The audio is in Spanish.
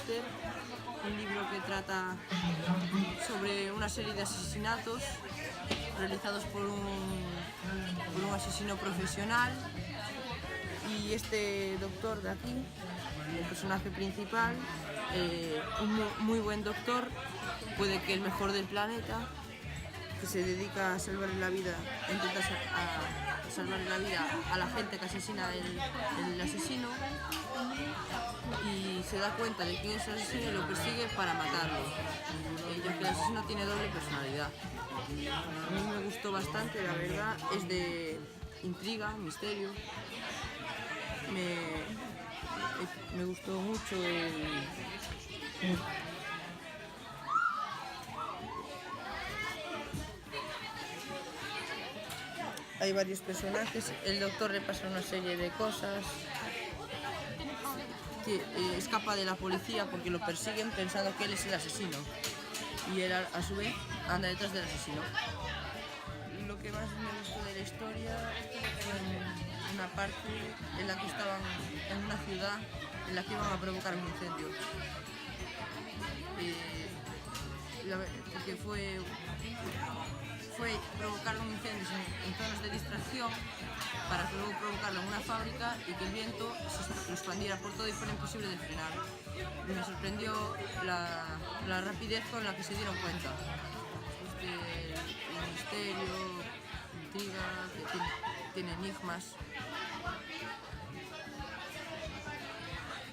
Dexter, un libro que trata sobre una serie de asesinatos realizados por un asesino profesional, y este doctor de aquí, el personaje principal, un muy buen doctor, puede que el mejor del planeta, que se dedica a salvarle la vida, intenta salvarle la vida a la gente que asesina el asesino, y se da cuenta de quién es el asesino y lo persigue para matarlo, ya que el asesino tiene doble personalidad. A mí me gustó bastante, la verdad, es de intriga, misterio. Me gustó mucho hay varios personajes, el doctor le pasa una serie de cosas, escapa de la policía porque lo persiguen pensando que él es el asesino, y él a su vez anda detrás del asesino. Lo que más me gustó de la historia fue una parte en la que estaban en una ciudad en la que iban a provocar un incendio, porque fue provocar un incendio en zonas de distracción para luego provocarlo en una fábrica y que el viento se expandiera por todo y fuera imposible de frenar. Y me sorprendió la rapidez con la que se dieron cuenta. El misterio, intriga, que tiene enigmas.